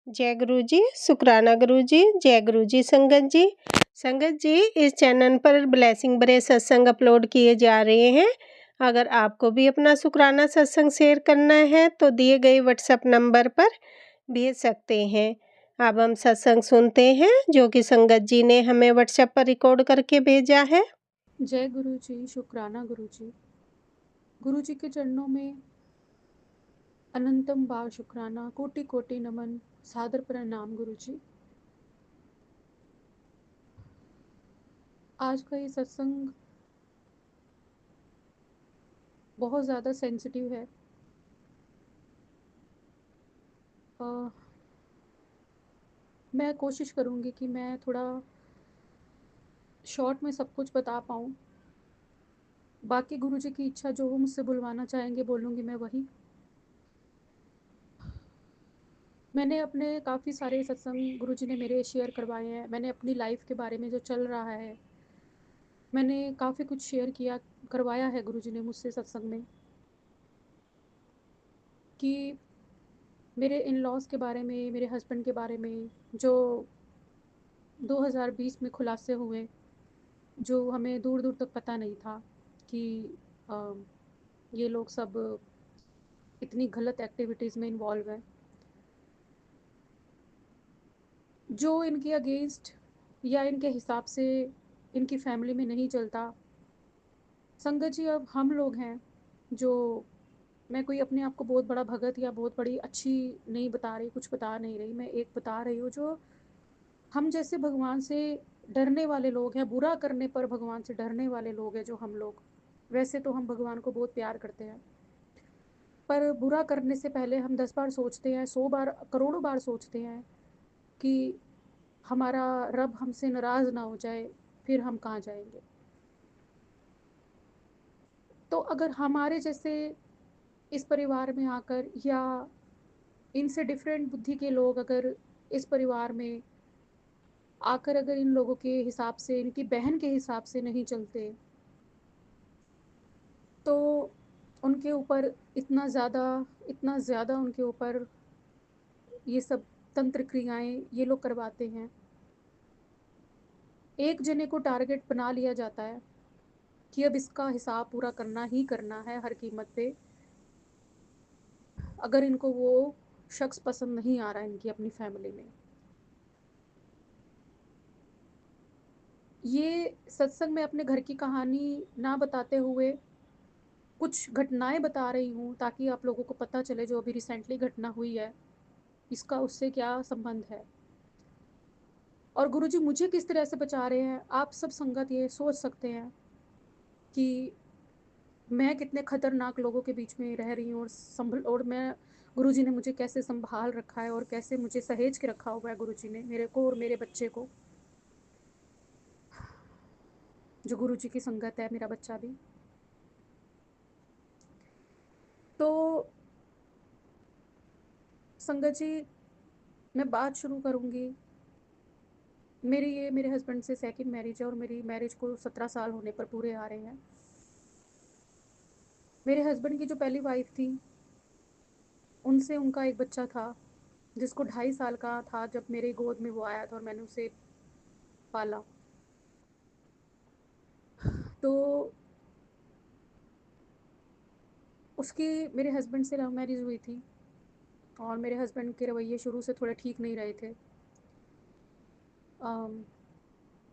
जय गुरु जी, शुकराना गुरु जी, जय गुरु जी संगत जी। संगत जी, इस चैनल पर ब्लेसिंग भरे सत्संग अपलोड किए जा रहे हैं। अगर आपको भी अपना शुकराना सत्संग शेयर करना है तो दिए गए व्हाट्सएप नंबर पर भेज सकते हैं। अब हम सत्संग सुनते हैं जो कि संगत जी ने हमें व्हाट्सएप पर रिकॉर्ड करके भेजा है। जय गुरु जी, शुकराना गुरु जी। गुरु जी के चरणों में अनंतम बार शुकराना, कोटि कोटि नमन, सादर प्रणाम गुरु जी। आज का ये सत्संग बहुत ज़्यादा सेंसिटिव है। अ, मैं कोशिश करूँगी कि मैं थोड़ा शॉर्ट में सब कुछ बता पाऊँ। बाकी गुरु जी की इच्छा जो वो मुझसे बुलवाना चाहेंगे बोलूँगी मैं वही। मैंने अपने काफ़ी सारे सत्संग गुरु जी ने मेरे शेयर करवाए हैं। मैंने अपनी लाइफ के बारे में जो चल रहा है, मैंने काफ़ी कुछ शेयर किया करवाया है गुरु जी ने मुझसे सत्संग में कि मेरे इन लॉज़ के बारे में, मेरे हस्बैंड के बारे में जो 2020 में खुलासे हुए, जो हमें दूर-दूर तक पता नहीं था कि अ, ये लोग सब इतनी गलत एक्टिविटीज़ में इन्वॉल्व हैं। जो इनके अगेंस्ट या इनके हिसाब से इनकी फैमिली में नहीं चलता। संगत जी, अब हम लोग हैं जो, मैं कोई अपने आप को बहुत बड़ा भगत या बहुत बड़ी अच्छी नहीं बता रही, कुछ बता नहीं रही। मैं एक बता रही हूँ जो हम जैसे भगवान से डरने वाले लोग हैं, बुरा करने पर भगवान से डरने वाले लोग हैं जो हम लोग। वैसे तो हम भगवान को बहुत प्यार करते हैं, पर बुरा करने से पहले हम 10 बार सोचते हैं, 100 बार, करोड़ों बार सोचते हैं कि हमारा रब हमसे नाराज़ ना हो जाए, फिर हम कहाँ जाएँगे। तो अगर हमारे जैसे इस परिवार में आकर या इनसे डिफरेंट बुद्धि के लोग अगर इस परिवार में आकर अगर इन लोगों के हिसाब से, इनकी बहन के हिसाब से नहीं चलते, तो उनके ऊपर इतना ज़्यादा उनके ऊपर ये सब तंत्र क्रियाएँ ये लोग करवाते हैं। एक जने को टारगेट बना लिया जाता है कि अब इसका हिसाब पूरा करना ही करना है हर कीमत पे। अगर इनको वो शख्स पसंद नहीं आ रहा है इनकी अपनी फैमिली में। ये सत्संग में अपने घर की कहानी ना बताते हुए कुछ घटनाएँ बता रही हूँ ताकि आप लोगों को पता चले जो अभी रिसेंटली घटना हुई है, इसका उससे क्या संबंध है। और गुरुजी मुझे किस तरह से बचा रहे हैं, आप सब संगत ये सोच सकते हैं कि मैं कितने खतरनाक लोगों के बीच में रह रही हूँ और मैं, गुरुजी ने मुझे कैसे सँभाल रखा है और कैसे मुझे सहेज के रखा हुआ है गुरुजी ने मेरे को और मेरे बच्चे को, जो गुरुजी की संगत है, मेरा बच्चा भी। तो संगत जी, मैं बात शुरू करूँगी। मेरे हस्बैंड से सेकंड मैरिज है और मेरी मैरिज को 17 साल होने पर पूरे आ रहे हैं। मेरे हस्बैंड की जो पहली वाइफ़ थी, उनसे उनका एक बच्चा था, जिसको 2.5 साल का था जब मेरे गोद में वो आया था और मैंने उसे पाला। तो उसकी मेरे हस्बैंड से लव मैरिज हुई थी और मेरे हस्बैंड के रवैये शुरू से थोड़े ठीक नहीं रहे थे। अम,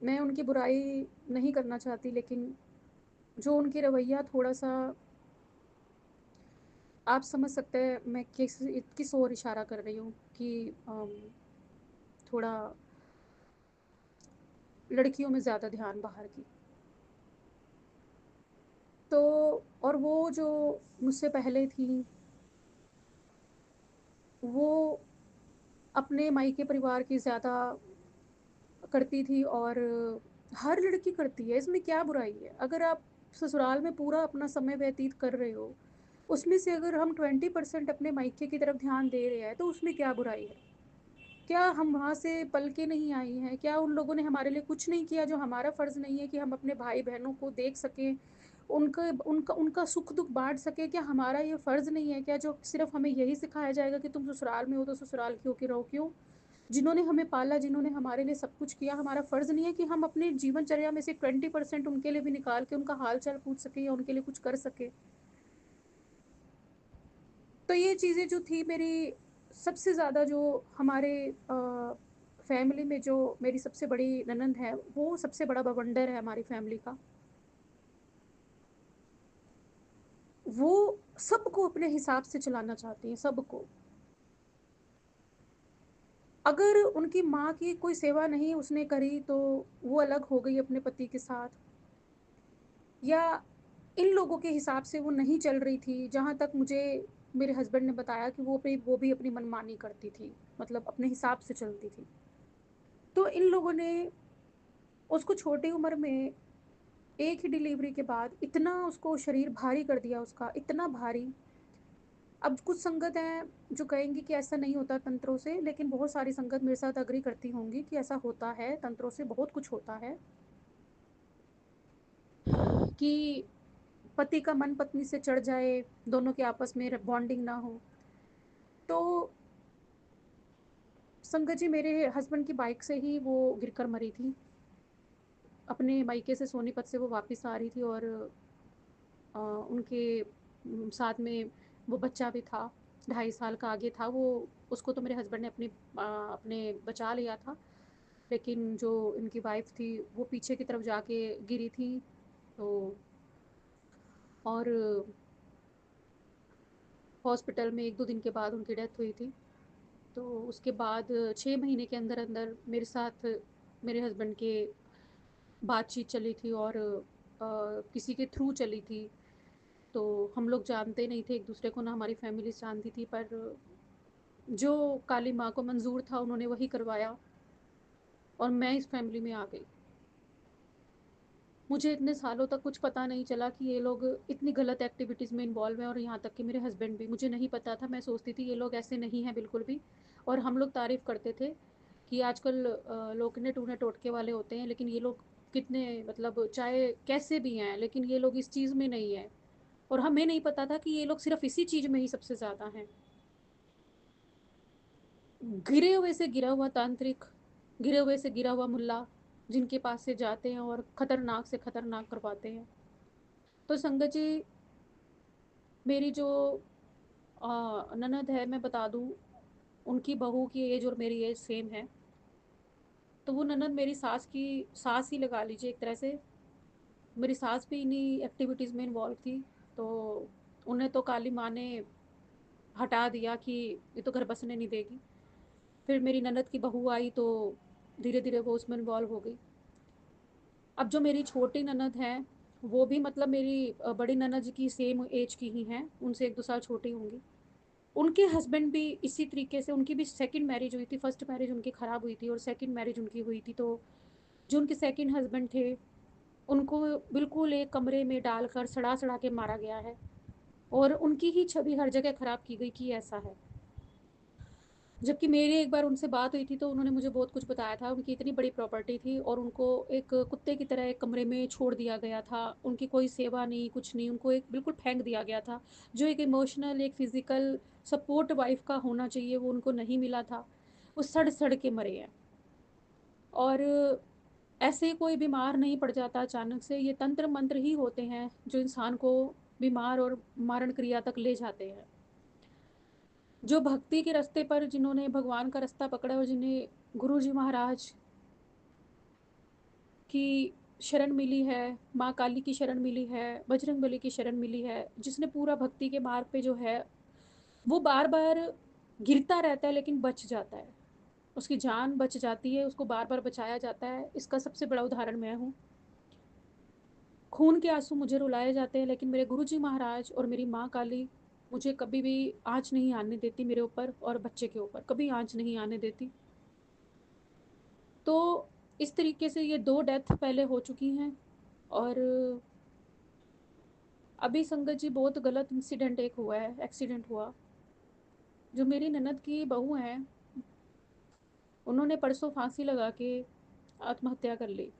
मैं उनकी बुराई नहीं करना चाहती, लेकिन जो उनकी रवैया थोड़ा-सा, आप समझ सकते हैं मैं किस ओर इशारा कर रही हूँ कि थोड़ा लड़कियों में ज़्यादा ध्यान बाहर की। तो और वो जो मुझसे पहले थी, वो अपने मायके परिवार की ज़्यादा करती थी और हर लड़की करती है, इसमें क्या बुराई है? अगर आप ससुराल में पूरा अपना समय व्यतीत कर रहे हो, उसमें से अगर हम 20% अपने मायके की तरफ ध्यान दे रहे हैं, तो उसमें क्या बुराई है? क्या हम वहाँ से पल के नहीं आई हैं? क्या उन लोगों ने हमारे लिए कुछ नहीं किया? जो हमारा फ़र्ज़ नहीं है कि हम अपने भाई-बहनों को देख सकें, उनका उनका उनका सुख-दुःख बाँट सकें, क्या हमारा ये फ़र्ज़ नहीं है क्या, जो सिर्फ़ हमें यही सिखाया जाएगा कि तुम ससुराल में हो तो ससुराल की होके रहो? क्यों? जिन्होंने हमें पाला, जिन्होंने हमारे लिए सब कुछ किया, हमारा फ़र्ज़ नहीं है कि हम अपनी जीवनचर्या में से 20% उनके लिए भी निकाल के उनका हाल-चाल पूछ सकें या उनके लिए कुछ कर सकें? तो ये चीज़ें जो थी मेरी सबसे ज़्यादा जो हमारे फैमिली में जो मेरी सबसे बड़ी ननंद है, वो सबसे बड़ा बवंडर है हमारी फैमिली का। वो सबको अपने हिसाब से चलाना चाहती हैं, सबको। अगर उनकी माँ की कोई सेवा नहीं उसने करी, तो वो अलग हो गई अपने पति के साथ, या इन लोगों के हिसाब से वो नहीं चल रही थी, जहाँ तक मुझे मेरे हस्बैंड ने बताया कि वो भी अपनी मनमानी करती थी, मतलब अपने हिसाब से चलती थी। तो इन लोगों ने उसको छोटी उम्र में एक ही डिलीवरी के बाद इतना उसको शरीर भारी कर दिया उसका, इतना भारी। अब कुछ संगत हैं जो कहेंगी कि ऐसा नहीं होता तंत्रों से, लेकिन बहुत सारी संगत मेरे साथ एग्री करती होंगी कि ऐसा होता है, तंत्रों से बहुत कुछ होता है, कि पति का मन पत्नी से चढ़ जाए, दोनों के आपस में बॉन्डिंग ना हो। तो संगत जी, मेरे हस्बैंड की बाइक से ही वो गिरकर मरी थी। अपने मायके से सोनीपत से वो वापस आ रही थी, और उनके साथ में वो बच्चा भी था, 2.5 साल का आगे था वो। उसको तो मेरे हस्बैंड ने अपने बचा लिया था, लेकिन जो इनकी वाइफ़ थी, वो पीछे की तरफ जाके गिरी थी। तो और हॉस्पिटल में 1-2 दिन के बाद उनकी डेथ हुई थी। तो उसके बाद 6 महीने के अंदर-अंदर मेरे साथ मेरे हस्बैंड के बातचीत चली थी, और किसी के थ्रू चली थी। तो हम लोग जानते नहीं थे एक-दूसरे को, ना हमारी फैमिलीज़ जानती थी, पर जो काली माँ को मंज़ूर था उन्होंने वही करवाया, और मैं इस फैमिली में आ गई। मुझे इतने सालों तक कुछ पता नहीं चला कि ये लोग इतनी गलत एक्टिविटीज़ में इन्वॉल्व हैं, और यहाँ तक कि मेरे हस्बैंड भी, मुझे नहीं पता था। मैं सोचती थी ये लोग ऐसे नहीं हैं बिल्कुल भी, और हम लोग तारीफ़ करते थे कि आजकल लोग इतने टूने-टोटके वाले होते हैं, लेकिन ये लोग कितने, मतलब चाहे कैसे भी हैं, लेकिन ये लोग इस चीज़ में नहीं हैं। और हमें नहीं पता था कि ये लोग सिर्फ़ इसी चीज़ में ही सबसे ज़्यादा हैं। गिरे हुए से गिरा हुआ तांत्रिक, गिरे हुए से गिरा हुआ मुल्ला, जिनके पास से जाते हैं और खतरनाक से खतरनाक करवाते हैं। तो संगत जी, मेरी जो ननद है, मैं बता दूँ, उनकी बहू की एज और मेरी एज सेम है। तो वो ननद मेरी सास की सास ही लगा लीजिए एक तरह से। मेरी सास भी इन्हीं एक्टिविटीज़ में इन्वॉल्व थी। तो उन्हें तो काली माँ ने हटा दिया कि ये तो घर बसने नहीं देगी। फिर मेरी ननद की बहू आई, तो धीरे-धीरे वो उसमें इन्वॉल्व हो गई। अब जो मेरी छोटी ननद है, वो भी मतलब मेरी बड़ी ननद की सेम ऐज की ही हैं, उनसे 1-2 साल छोटी होंगी। उनके हस्बैंड भी इसी तरीके से, उनकी भी सेकंड मैरिज हुई थी, फर्स्ट मैरिज उनकी खराब हुई थी और सेकंड मैरिज उनकी हुई थी। तो जो उनके सेकंड हस्बैंड थे, उनको बिल्कुल एक कमरे में डालकर सड़ा-सड़ा के मारा गया है, और उनकी ही छवि हर जगह खराब की गई कि ऐसा है। जबकि मेरी एक बार उनसे बात हुई थी, तो उन्होंने मुझे बहुत कुछ बताया था। उनकी इतनी बड़ी प्रॉपर्टी थी, और उनको एक कुत्ते की तरह एक कमरे में छोड़ दिया गया था। उनकी कोई सेवा नहीं, कुछ नहीं, उनको एक बिल्कुल फेंक दिया गया था। जो एक इमोशनल, एक फ़िज़िकल सपोर्ट वाइफ़ का होना चाहिए, वो उनको नहीं मिला था। वो सड़-सड़ के मरे हैं। और ऐसे ही कोई बीमार नहीं पड़ जाता अचानक से, ये तंत्र-मंत्र ही होते हैं, जो इंसान को बीमार और मारण क्रिया तक ले जाते हैं। जो भक्ति के रास्ते पर, जिन्होंने भगवान का रास्ता पकड़ा, और जिन्हें गुरुजी महाराज की शरण मिली है, माँ काली की शरण मिली है, बजरंगबली की शरण मिली है, जिसने पूरा भक्ति के मार्ग पे जो है, वो बार-बार गिरता रहता है लेकिन बच जाता है। उसकी जान बच जाती है, उसको बार-बार बचाया जाता है। इसका सबसे बड़ा उदाहरण मैं हूँ। खून के आँसू मुझे रुलाए जाते हैं, लेकिन मेरे गुरुजी महाराज और मेरी माँ काली मुझे कभी भी आँच नहीं आने देती मेरे ऊपर और बच्चे के ऊपर, कभी आँच नहीं आने देती। तो इस तरीके से ये 2 डेथ पहले हो चुकी हैं, और अभी संगत जी बहुत गलत इंसिडेंट एक हुआ है, एक्सीडेंट हुआ। जो मेरी ननद की बहू हैं, उन्होंने परसों फांसी लगा के आत्महत्या कर ली।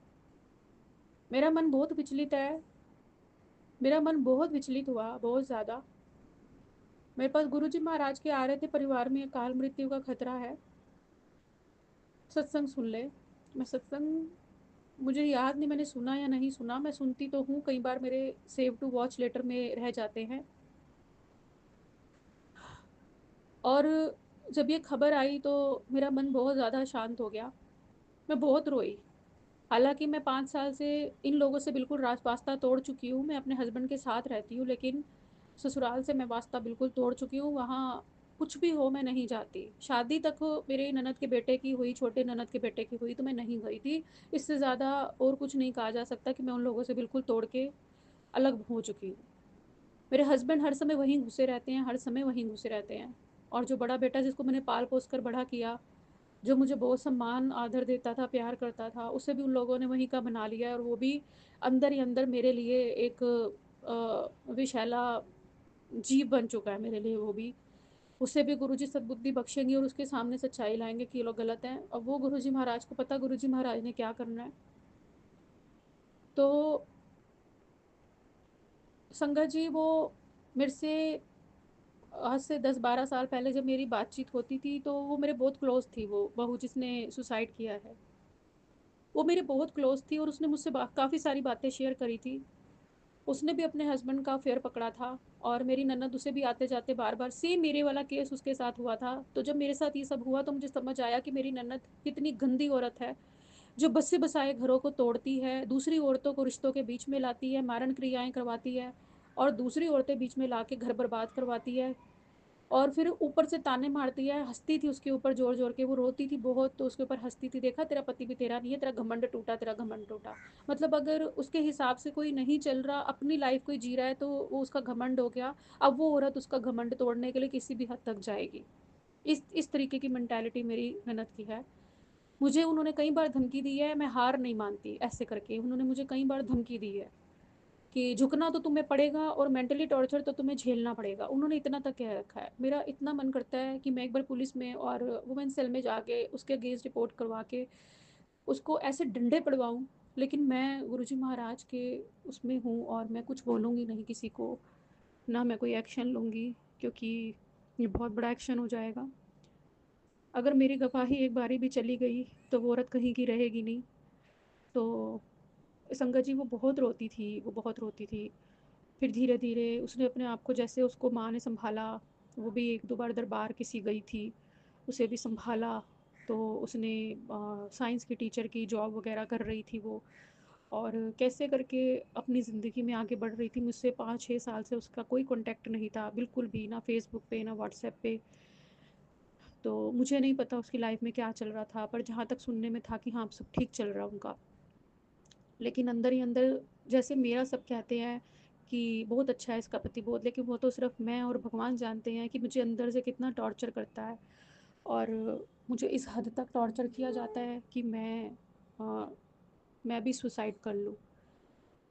मेरा मन बहुत विचलित है मेरा मन बहुत विचलित हुआ, बहुत ज़्यादा। मेरे पास गुरुजी महाराज के आ रहे थे, परिवार में अकाल मृत्यु का खतरा है, सत्संग सुन ले। मैं सत्संग, मुझे याद नहीं मैंने सुना या नहीं सुना, मैं सुनती तो हूँ, कई बार मेरे सेव टू वॉच लेटर में रह जाते हैं। और जब ये खबर आई तो मेरा मन बहुत ज़्यादा शांत हो गया, मैं बहुत रोई। हालाँकि मैं 5 साल से इन लोगों से बिल्कुल वास्ता तोड़ चुकी हूँ, मैं अपने हस्बैंड के साथ रहती हूँ, लेकिन ससुराल से मैं वास्ता बिल्कुल तोड़ चुकी हूँ, वहाँ कुछ भी हो मैं नहीं जाती। शादी तक हो मेरे ननद के बेटे की हुई, छोटे ननद के बेटे की हुई तो मैं नहीं गई थी। इससे ज़्यादा और कुछ नहीं कहा जा सकता कि मैं उन लोगों से बिल्कुल तोड़ के अलग हो चुकी हूँ। मेरे हस्बैंड हर समय वहीं घुसे रहते हैं, हर समय वहीं घुसे रहते हैं। और जो बड़ा बेटा जिसको मैंने पाल-पोस कर बड़ा किया, जो मुझे बहुत सम्मान आदर देता था, प्यार करता था, उसे भी उन लोगों ने वहीं का बना लिया है और वो भी अंदर ही अंदर मेरे लिए एक विषैला जीव बन चुका है मेरे लिए वो भी। उसे भी गुरुजी सद्बुद्धि बख्शेंगे और उसके सामने सच्चाई लाएँगे कि ये लोग गलत हैं। अब वो गुरुजी महाराज को पता गुरुजी महाराज ने क्या करना है। तो संगत जी वो मेरे से आज से 10-12 साल पहले जब मेरी बातचीत होती थी तो वो मेरे बहुत क्लोज़ थी, वो बहू जिसने सुसाइड किया है। वो मेरे बहुत क्लोज़ थी और उसने मुझसे काफ़ी सारी बातें शेयर करी थी। उसने भी अपने हस्बैंड का अफ़ेयर पकड़ा था और मेरी ननद उसे भी आते-जाते बार-बार सेम मेरे वाला केस उसके साथ हुआ था। तो जब मेरे साथ ये सब हुआ तो मुझे समझ आया कि मेरी ननद कितनी गंदी औरत है, जो बसे-बसाए घरों को तोड़ती है, दूसरी औरतों को रिश्तों के बीच में लाती है, मारण क्रियाएँ करवाती है और दूसरी औरतें बीच में लाके घर बर्बाद करवाती है। और फिर ऊपर से ताने मारती है, हँसती थी उसके ऊपर ज़ोर-ज़ोर के, वो रोती थी बहुत तो उसके ऊपर हँसती थी, देखा तेरा पति भी तेरा नहीं है, तेरा घमंड टूटा, तेरा घमंड टूटा। मतलब अगर उसके हिसाब से कोई नहीं चल रहा, अपनी लाइफ़ कोई जी रहा है तो वो उसका घमंड हो गया, अब वो औरत उसका घमंड तोड़ने के लिए किसी भी हद तक जाएगी। इस तरीके की मेंटालिटी मेरी ननद की है। मुझे उन्होंने कई बार धमकी दी है, मैं हार नहीं मानती, ऐसे करके उन्होंने मुझे कई बार धमकी दी है। कि झुकना तो तुम्हें पड़ेगा और मेंटली टॉर्चर तो तुम्हें झेलना पड़ेगा। उन्होंने इतना तक कह रखा है। मेरा इतना मन करता है कि मैं एक बार पुलिस में और वुमेन सेल में जाके उसके अगेंस्ट रिपोर्ट करवा के उसको ऐसे डंडे पड़वाऊँ। लेकिन मैं गुरुजी महाराज के उसमें हूँ और मैं कुछ बोलूँगी नहीं किसी को, ना मैं कोई एक्शन लूँगी क्योंकि ये बहुत बड़ा एक्शन हो जाएगा। अगर मेरी गवाही एक बारी भी चली गई तो वो औरत कहीं की रहेगी नहीं। तो संगत जी वो बहुत रोती थी, वो बहुत रोती थी। फिर धीरे-धीरे उसने अपने आप को जैसे उसको माँ ने सँभाला, वो भी 1-2 बार दरबार किसी गई थी, उसे भी सँभाला। तो उसने साइंस की टीचर की जॉब वग़ैरह कर रही थी वो और कैसे करके अपनी ज़िंदगी में आगे बढ़ रही थी। मुझसे 5-6 साल से उसका कोई कॉन्टैक्ट नहीं था, बिल्कुल भी, ना फ़ेसबुक पे, ना व्हाट्सएप पे। तो मुझे नहीं पता उसकी लाइफ़ में क्या चल रहा था, पर जहाँ तक सुनने में था कि हाँ, सब ठीक चल रहा है उनका। लेकिन अंदर ही अंदर जैसे मेरा सब कहते हैं कि बहुत अच्छा है इसका पति बहुत, लेकिन वो तो सिर्फ़ मैं और भगवान जानते हैं कि मुझे अंदर से कितना टॉर्चर करता है। और मुझे इस हद तक टॉर्चर किया जाता है कि अ, मैं भी सुसाइड कर लूँ।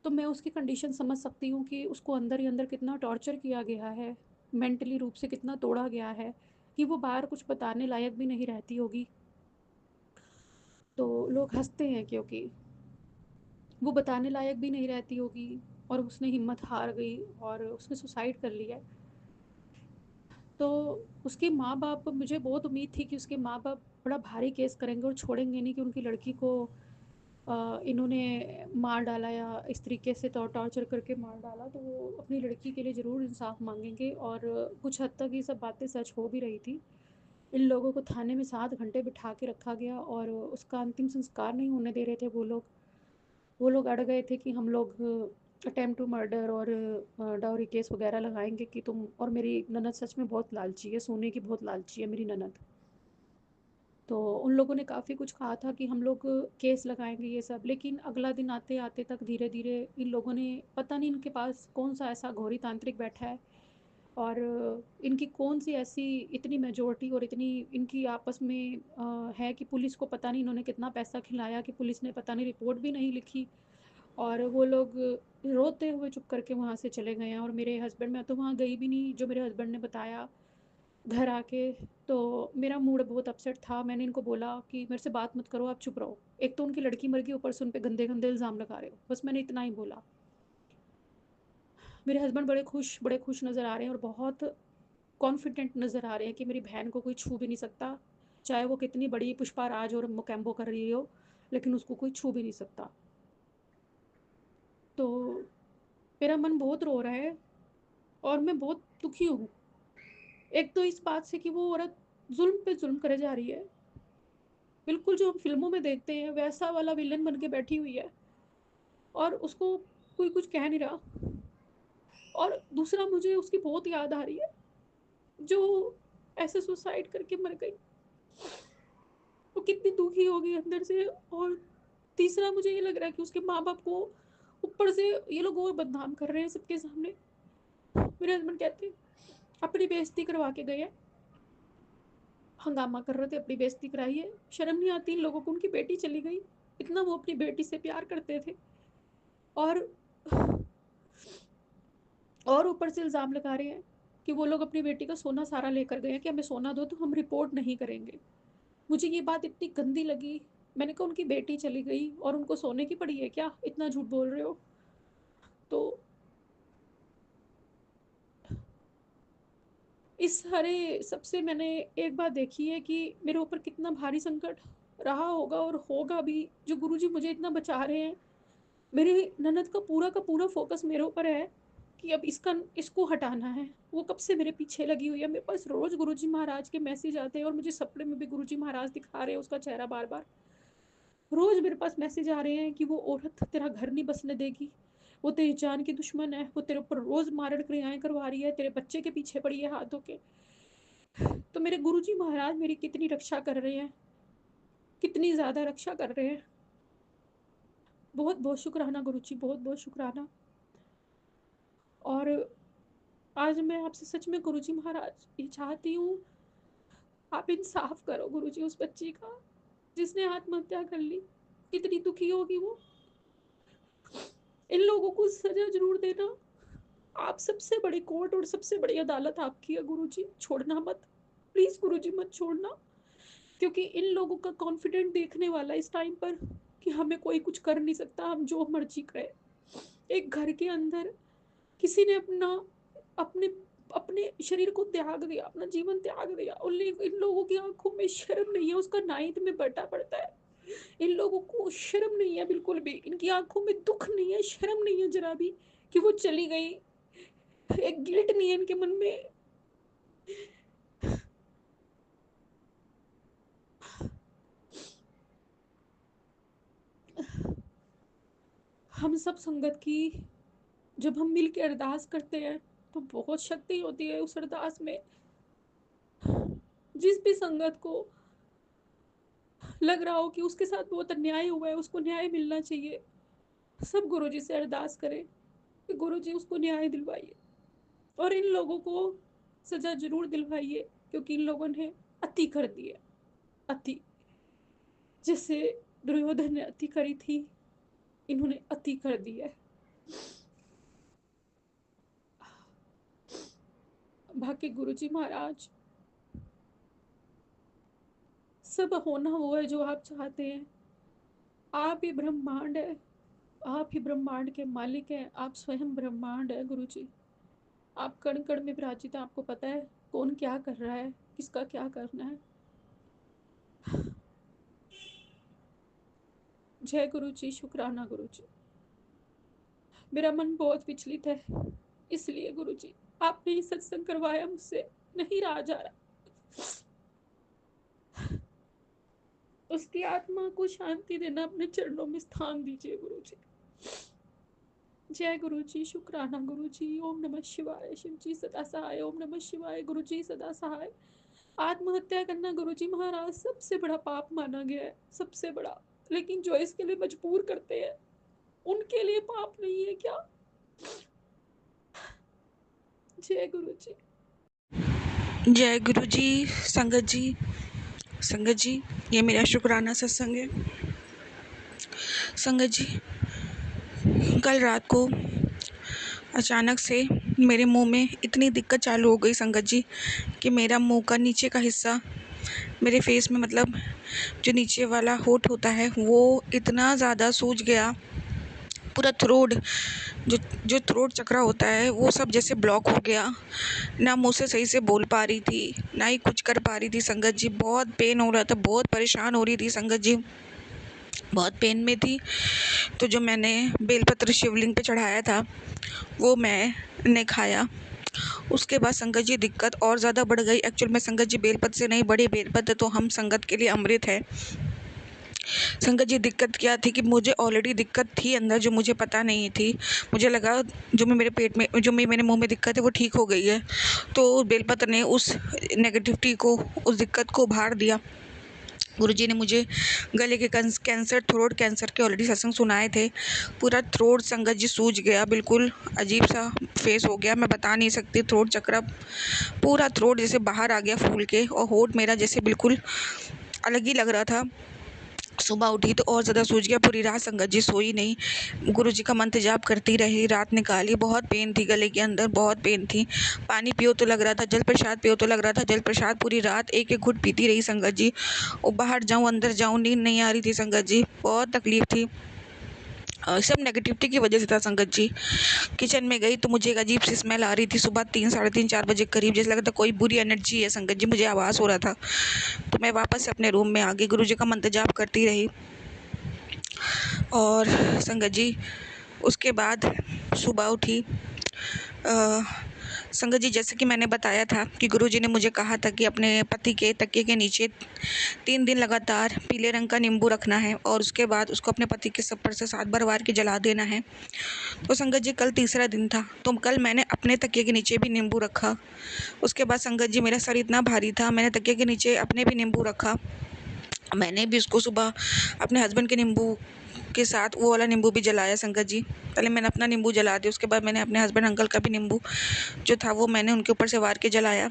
तो मैं उसकी कंडीशन समझ सकती हूँ कि उसको अंदर ही अंदर कितना टॉर्चर किया गया है, मेंटली रूप से कितना तोड़ा गया है, कि वो बाहर कुछ बताने लायक भी नहीं रहती होगी। तो लोग हँसते हैं क्योंकि वो बताने लायक भी नहीं रहती होगी और उसने हिम्मत हार गई और उसने सुसाइड कर लिया। तो उसके माँ-बाप, मुझे बहुत उम्मीद थी कि उसके माँ-बाप बड़ा भारी केस करेंगे और छोड़ेंगे नहीं कि उनकी लड़की को इन्होंने मार डाला या इस तरीके से टॉर्चर करके मार डाला, तो वो अपनी लड़की के लिए ज़रूर इंसाफ़ माँगेंगे और कुछ हद तक ये सब बातें सच हो भी रही थी। इन लोगों को थाने में 7 घंटे बिठा के रखा गया और उसका अंतिम संस्कार नहीं होने दे रहे थे वो लोग। वो लोग अड़ गए थे कि हम लोग अटेम्प्ट टू मर्डर और डाउरी केस वगैरह लगाएँगे कि तुम, और मेरी ननद सच में बहुत लालची है, सोने की बहुत लालची है मेरी ननद। तो उन लोगों ने काफ़ी कुछ कहा था कि हम लोग केस लगाएँगे ये सब, लेकिन अगला दिन आते-आते तक धीरे-धीरे इन लोगों ने, पता नहीं इनके पास कौन-सा ऐसा घोरी तांत्रिक बैठा है और इनकी कौन-सी ऐसी इतनी मेजॉरिटी और इतनी इनकी आपस में है कि पुलिस को पता नहीं इन्होंने कितना पैसा खिलाया कि पुलिस ने पता नहीं रिपोर्ट भी नहीं लिखी और वो लोग रोते हुए चुप करके वहाँ से चले गए हैं और मेरे हस्बैंड, मैं तो वहाँ गई भी नहीं, जो मेरे हस्बैंड ने बताया घर आके, तो मेरा मूड बहुत अपसेट था। मैंने इनको बोला कि मेरे से बात मत करो, आप चुप रहो। एक तो उनकी लड़की मर गई, ऊपर से उन पे गंदे-गंदे इल्ज़ाम लगा रहे हो। बस मैंने इतना ही बोला। मेरे हस्बैंड बड़े खुश नज़र आ रहे हैं और बहुत कॉन्फिडेंट नज़र आ रहे हैं कि मेरी बहन को कोई छू भी नहीं सकता, चाहे वो कितनी बड़ी पुष्पा-राज और मोकेम्बो कर रही हो, लेकिन उसको कोई छू भी नहीं सकता। तो मेरा मन बहुत रो रहा है और मैं बहुत दुखी हूँ। एक तो इस बात से कि वो औरत ज़ुल्म पे ज़ुल्म करे जा रही है। बिल्कुल जो हम फ़िल्मों में देखते हैं, वैसा वाला विलेन बन के बैठी हुई है और उसको कोई कुछ कह नहीं रहा। और दूसरा मुझे उसकी बहुत याद आ रही है, जो ऐसे सुसाइड करके मर गई। वो कितनी दुखी होगी अंदर से। और तीसरा मुझे ये लग रहा है कि उसके माँ-बाप को ऊपर से ये लोग और बदनाम कर रहे हैं सबके सामने। मेरे हस्बैंड कहते हैं, अपनी बेइज़्ज़ती करवा के गए हैं, हंगामा कर रहे थे, अपनी बेइज़्ज़ती कराई है। शर्म नहीं आती इन लोगों को, उनकी बेटी चली गई, इतना वो अपनी बेटी से प्यार करते थे। और और ऊपर से इल्ज़ाम लगा रहे हैं कि वो लोग अपनी बेटी का सोना सारा लेकर गए हैं कि हमें सोना दो तो हम रिपोर्ट नहीं करेंगे। मुझे ये बात इतनी गंदी लगी। मैंने कहा उनकी बेटी चली गई और उनको सोने की पड़ी है क्या? इतना झूठ बोल रहे हो? तो इस सारे सबसे मैंने एक बात देखी है कि मेरे ऊपर कितना भारी संकट रहा होगा और होगा भी, जो गुरुजी मुझे इतना बचा रहे हैं। मेरी ननद का पूरा फ़ोकस मेरे ऊपर है कि अब इसको हटाना है। वो कब से मेरे पीछे लगी हुई है। मेरे पास रोज़ गुरुजी महाराज के मैसेज आते हैं और मुझे सपने में भी गुरुजी महाराज दिखा रहे हैं उसका चेहरा बार-बार। रोज़ मेरे पास मैसेज आ रहे हैं कि वो औरत तेरा घर नहीं बसने देगी, वो तेरी जान की दुश्मन है, वो तेरे ऊपर रोज़ मारण क्रियाएँ करवा रही है, तेरे बच्चे के पीछे पड़ी है हाथ धो के। तो मेरे गुरुजी महाराज मेरी कितनी रक्षा कर रहे हैं, कितनी ज़्यादा रक्षा कर रहे हैं। बहुत-बहुत शुक्राना गुरुजी, बहुत-बहुत शुक्राना। और आज मैं आपसे सच में गुरुजी महाराज ये चाहती हूँ, आप इंसाफ़ करो गुरुजी उस बच्ची का, जिसने आत्महत्या कर ली। कितनी दुखी होगी वो। इन लोगों को सज़ा ज़रूर देना। आप सबसे बड़ी कोर्ट और सबसे बड़ी अदालत आपकी है गुरुजी, छोड़ना मत। प्लीज़ गुरुजी मत छोड़ना, क्योंकि इन लोगों का कॉन्फिडेंट देखने वाला है इस टाइम पर कि हमें कोई कुछ कर नहीं सकता, हम जो मर्ज़ी करें। एक घर के अंदर किसी ने अपने अपने शरीर को त्याग दिया, अपना जीवन त्याग दिया और इन लोगों की आँखों में शर्म नहीं है, उसका नाइट में बटा पड़ता है। इन लोगों को शर्म नहीं है बिल्कुल भी, इनकी आँखों में दुःख नहीं है, शर्म नहीं है ज़रा भी कि वो चली गई। एक गिल्ट नहीं है इनके मन में। हम सब संगत की जब हम मिल के अरदास करते हैं, तो बहुत शक्ति होती है उस अरदास में। जिस भी संगत को लग रहा हो कि उसके साथ बहुत अन्याय हुआ है, उसको न्याय मिलना चाहिए, सब गुरुजी से अरदास करें कि गुरुजी उसको न्याय दिलवाइए और इन लोगों को सज़ा ज़रूर दिलवाइए, क्योंकि इन लोगों ने अति कर दी है, अति। जैसे दुर्योधन ने अति करी थी, इन्होंने अति कर दी है। बाकी गुरुजी महाराज, सब होना वो है जो आप चाहते हैं। आप ही ब्रह्मांड है, आप ही ब्रह्मांड के मालिक हैं, आप स्वयं ब्रह्मांड है गुरुजी। आप कण-कण में विराजित हैं, आपको पता है कौन क्या कर रहा है, किसका क्या करना है। जय गुरुजी, शुक्राना गुरुजी। मेरा मन बहुत विचलित है, इसलिए गुरुजी आपने ये सत्संग करवाया मुझसे, नहीं रहा जा रहा। उसकी आत्मा को शांति देना, अपने चरणों में स्थान दीजिए गुरुजी। जय गुरुजी, शुक्राना गुरुजी। ओम नमः शिवाय। शिव जी सदा सहाय। ओम नमः शिवाय। गुरुजी सदा सहाय। आत्महत्या करना गुरुजी महाराज सबसे बड़ा पाप माना गया है, सबसे बड़ा। लेकिन जो इसके लिए मजबूर करते हैं, उनके लिए पाप नहीं है क्या? जय गुरुजी। जय गुरु जी। संगत जी, संगत जी, ये मेरा शुक्राना सत्संग है। संगत जी, कल रात को अचानक से मेरे मुंह में इतनी दिक्कत चालू हो गई संगत जी कि मेरा मुंह का नीचे का हिस्सा मेरे फेस में, मतलब जो नीचे वाला होंठ होता है, वो इतना ज़्यादा सूज गया पूरा थ्रोट जो जो थ्रोट चक्रा होता है वो सब जैसे ब्लॉक हो गया। ना मुँह से सही से बोल पा रही थी, ना ही कुछ कर पा रही थी संगत जी। बहुत पेन हो रहा था, बहुत परेशान हो रही थी संगत जी, बहुत पेन में थी। तो जो मैंने बेलपत्र शिवलिंग पे चढ़ाया था वो मैंने खाया। उसके बाद संगत जी दिक्कत और ज़्यादा बढ़ गई। एक्चुअल में संगत जी बेलपत्र से नहीं बढ़ी, बेलपत्र तो हम संगत के लिए अमृत है। संगत जी दिक्कत क्या थी कि मुझे ऑलरेडी दिक्कत थी अंदर, जो मुझे पता नहीं थी। मुझे लगा जो मेरे पेट में, जो मेरे मुंह में दिक्कत है वो ठीक हो गई है। तो बेलपत्र ने उस नेगेटिविटी को, उस दिक्कत को उभार दिया। गुरुजी ने मुझे गले के कैंसर, थ्रोट कैंसर के ऑलरेडी सत्संग सुनाए थे। पूरा थ्रोट संगत जी सूज गया, बिल्कुल अजीब सा फेस हो गया, मैं बता नहीं सकती। थ्रोट चक्र, पूरा थ्रोट जैसे बाहर आ गया फूल के, और होठ मेरा जैसे बिल्कुल अलग ही लग रहा था। सुबह उठी तो और ज़्यादा सूज गया। पूरी रात संगत जी सोई नहीं, गुरुजी का मंत्र जाप करती रही, रात निकाली। बहुत पेन थी गले के अंदर, बहुत पेन थी। पानी पियो तो लग रहा था, जल प्रसाद पियो तो लग रहा था जल प्रसाद। पूरी रात एक एक घुट पीती रही संगत जी। और बाहर जाऊँ अंदर जाऊँ, नींद नहीं आ रही थी संगत जी, बहुत तकलीफ थी। सब नेगेटिविटी की वजह से था संगत जी। किचन में गई तो मुझे एक अजीब सी स्मेल आ रही थी सुबह 3, साढ़े 3, 4 बजे करीब, जैसे लगा था कोई बुरी एनर्जी है संगत जी, मुझे आभास हो रहा था। तो मैं वापस से अपने रूम में आ गई, गुरुजी का मंत्र जाप करती रही। और संगत जी उसके बाद सुबह उठी। संगत जी जैसे कि मैंने बताया था कि गुरुजी ने मुझे कहा था कि अपने पति के तकिए के नीचे 3 दिन लगातार पीले रंग का नींबू रखना है, और उसके बाद उसको अपने पति के सर से 7 बार वार के जला देना है। तो संगत जी कल तीसरा दिन था, तो कल मैंने अपने तकिए के नीचे भी नींबू रखा। उसके बाद संगत जी मेरा सर इतना भारी था, मैंने तकिए के नीचे अपने भी नींबू रखा। मैंने भी उसको सुबह अपने हस्बैंड के नींबू के साथ वो वाला नींबू भी जलाया संगत जी। पहले मैंने अपना नींबू जला दिया, उसके बाद मैंने अपने हस्बैंड अंकल का भी नींबू जो था वो मैंने उनके ऊपर से वार के जलाया।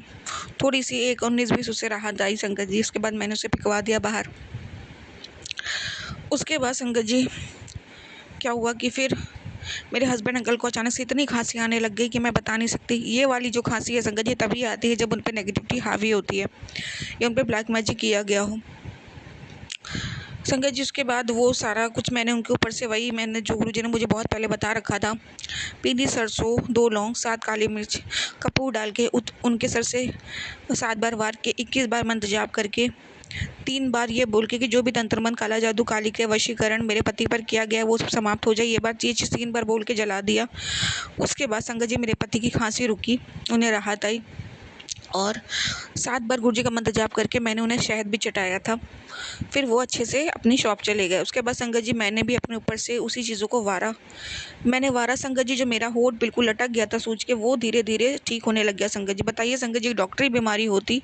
थोड़ी सी 19-20 उससे राहत आई संगत जी। उसके बाद मैंने उसे पिकवा दिया बाहर। उसके बाद संगत जी क्या हुआ कि फिर मेरे हस्बैंड अंकल को अचानक से इतनी खांसी आने लग गई कि मैं बता नहीं सकती। ये वाली जो खांसी है संगत जी तभी आती है जब उन पर नेगेटिविटी हावी होती है या उन पर ब्लैक मैजिक किया गया हो संगत जी। उसके बाद वो सारा कुछ मैंने उनके ऊपर से, वही मैंने जो गुरुजी ने मुझे बहुत पहले बता रखा था, पीली सरसों, 2 लौंग, 7 काली मिर्च, कपूर डाल के उनके सर से 7 बार वार के 21 बार मंत्र जाप करके 3 बार ये बोल के कि जो भी तंत्र मंत्र, काला जादू, काली के वशीकरण मेरे पति पर किया गया वो सब समाप्त हो जाए, ये बात ये चीज़ 3 बार बोल के जला दिया। उसके बाद संगत जी मेरे पति की खांसी रुकी, उन्हें राहत आई, और 7 बार गुरुजी का मंत्र जाप करके मैंने उन्हें शहद भी चटाया था। फिर वो अच्छे से अपनी शॉप चले गए। उसके बाद संगत जी मैंने भी अपने ऊपर से उसी चीज़ों को वारा। मैंने वारा संगत जी, जो मेरा होठ बिल्कुल लटक गया था सूज के, वो धीरे धीरे ठीक होने लग गया संगत जी। बताइए संगत जी, डॉक्टरी बीमारी होती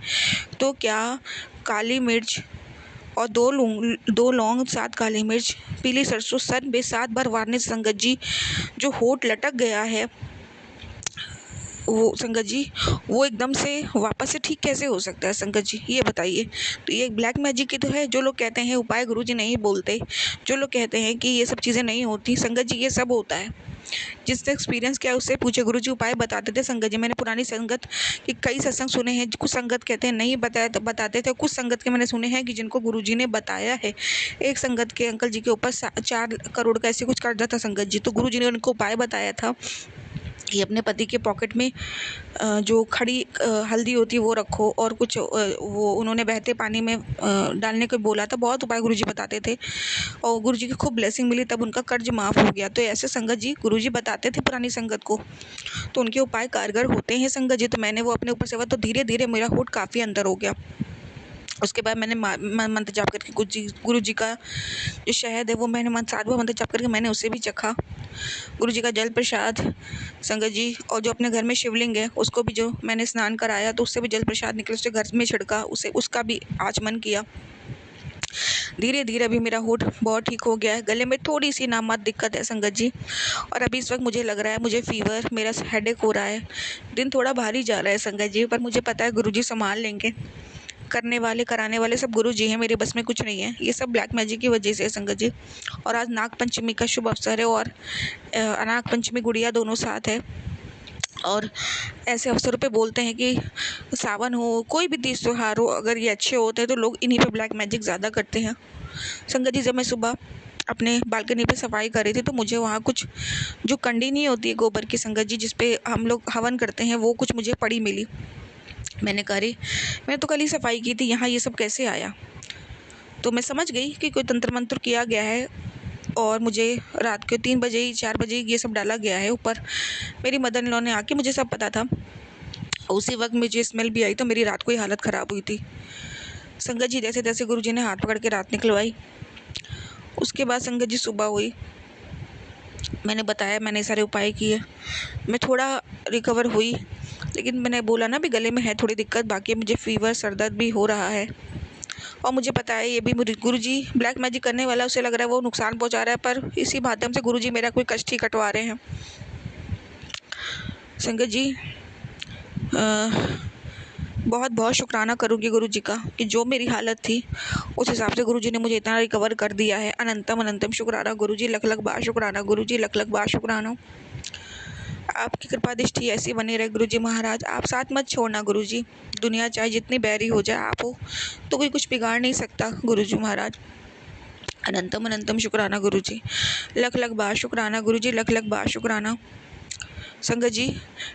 तो क्या काली मिर्च और 2 लौंग, 7 काली मिर्च, पीली सरसों सर में 7 बार वारने से संगत जी जो होठ लटक गया है वो संगत जी वो एकदम से वापस से ठीक कैसे हो सकता है संगत जी, ये बताइए। तो ये ब्लैक मैजिक ही तो है। जो लोग कहते हैं उपाय गुरुजी नहीं बोलते, जो लोग कहते हैं कि ये सब चीज़ें नहीं होती, संगत जी ये सब होता है। जिससे एक्सपीरियंस क्या है उससे पूछे, गुरुजी उपाय बताते थे संगत जी। मैंने पुरानी संगत के कई सत्संग सुने हैं, कुछ संगत कहते हैं नहीं बताते थे, कुछ संगत के मैंने सुने हैं कि जिनको गुरुजी ने बताया है। एक संगत के अंकल जी के ऊपर 4 करोड़ का ऐसे कुछ कर्जा था संगत जी, तो गुरुजी ने उनको उपाय बताया था कि अपने पति के पॉकेट में जो खड़ी हल्दी होती है वो रखो, और कुछ वो उन्होंने बहते पानी में डालने को बोला था। बहुत उपाय गुरुजी बताते थे और गुरुजी की खूब ब्लेसिंग मिली, तब उनका कर्ज माफ़ हो गया। तो ऐसे संगत जी गुरुजी बताते थे पुरानी संगत को, तो उनके उपाय कारगर होते हैं संगत जी। तो मैंने वो अपने ऊपर सेवा, तो धीरे धीरे मेरा होठ काफ़ी अंदर हो गया। उसके बाद मैंने मंत्र जाप करके गुरुजी का जो शहद है वो मैंने 7 बार मंत्र जाप करके मैंने उसे भी चखा। गुरुजी का जल प्रसाद संगत जी, और जो अपने घर में शिवलिंग है उसको भी जो मैंने स्नान कराया तो उससे भी जल प्रसाद निकला, उससे घर में छिड़का, उसे उसका भी आचमन किया। धीरे धीरे अभी मेरा होठ बहुत ठीक हो गया है। गले में थोड़ी सी नामात दिक्कत है संगत जी, और अभी इस वक्त मुझे लग रहा है मुझे फीवर, मेरा हेडेक हो रहा है, दिन थोड़ा भारी जा रहा है संगत जी, पर मुझे पता है गुरुजी संभाल लेंगे। करने वाले कराने वाले सब गुरु जी हैं, मेरे बस में कुछ नहीं है। ये सब ब्लैक मैजिक की वजह से है संगत जी। और आज नाग पंचमी का शुभ अवसर है, और नाग पंचमी गुड़िया दोनों साथ है, और ऐसे अवसरों पे बोलते हैं कि सावन हो, कोई भी तीज त्योहार हो, अगर ये अच्छे होते हैं तो लोग इन्हीं पे ब्लैक मैजिक ज़्यादा करते हैं संगत जी। जब मैं सुबह अपने बालकनी पे सफाई कर रही थी, तो मुझे वहाँ कुछ जो कंडी नहीं होती है गोबर की संगत जी, जिस पे हम लोग हवन करते हैं, वो कुछ मुझे पड़ी मिली। मैंने कहा अरे, मैंने तो कल ही सफाई की थी, यहाँ ये सब कैसे आया। तो मैं समझ गई कि कोई तंत्र मंत्र किया गया है और मुझे रात के 3 बजे ही 4 बजे ये सब डाला गया है ऊपर। मेरी मदर इन लॉ ने आके, मुझे सब पता था। उसी वक्त मुझे स्मेल भी आई, तो मेरी रात को ही हालत ख़राब हुई थी संगत जी। जैसे तैसे गुरुजी ने हाथ पकड़ के रात निकलवाई। उसके बाद संगत जी सुबह हुई, मैंने बताया, मैंने सारे उपाय किए, मैं थोड़ा रिकवर हुई। लेकिन मैंने बोला ना भी गले में है थोड़ी दिक्कत, बाकी मुझे फीवर सर दर्द भी हो रहा है। और मुझे पता है ये भी गुरुजी ब्लैक मैजिक करने वाला, उसे लग रहा है वो नुकसान पहुंचा रहा है, पर इसी माध्यम से गुरुजी मेरा कोई कष्ट ही कटवा रहे हैं संगत जी। बहुत बहुत शुक्राना करूँगी गुरुजी का कि जो मेरी हालत थी उस हिसाब से गुरुजी ने मुझे इतना रिकवर कर दिया है। अनंतम अनंतम शुक्राना गुरुजी, लख लख बार शुक्राना गुरुजी, लख लख बार शुक्राना। आपकी कृपा दृष्टि ऐसी बनी रहे गुरुजी महाराज, आप साथ मत छोड़ना गुरुजी। दुनिया चाहे जितनी बैरी हो जाए, आप हो तो कोई कुछ बिगाड़ नहीं सकता गुरुजी महाराज। अनंतम अनंतम शुक्राना गुरुजी, लख लख बार शुक्राना गुरुजी, लख लख बार शुक्राना। संगत जी,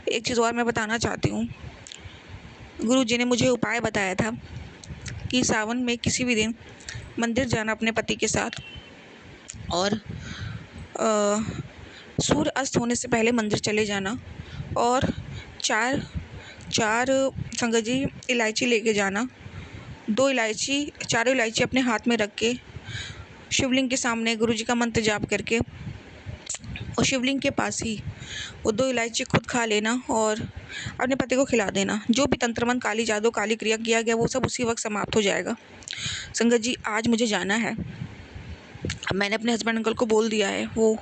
एक चीज़ और मैं बताना चाहती हूँ। गुरुजी ने मुझे उपाय बताया था कि सावन में किसी भी दिन मंदिर जाना अपने पति के साथ, और सूर्य अस्त होने से पहले मंदिर चले जाना, और चार चार संगत जी इलायची लेके जाना। 2 इलायची, चारों इलायची अपने हाथ में रख के शिवलिंग के सामने गुरुजी का मंत्र जाप करके, और शिवलिंग के पास ही वो 2 इलायची खुद खा लेना और अपने पति को खिला देना। जो भी तंत्र मंत्र, काली जादू, काली क्रिया किया गया, वो सब उसी वक्त समाप्त हो जाएगा। संगत जी, आज मुझे जाना है। अब मैंने अपने हस्बैंड अंकल को बोल दिया है वो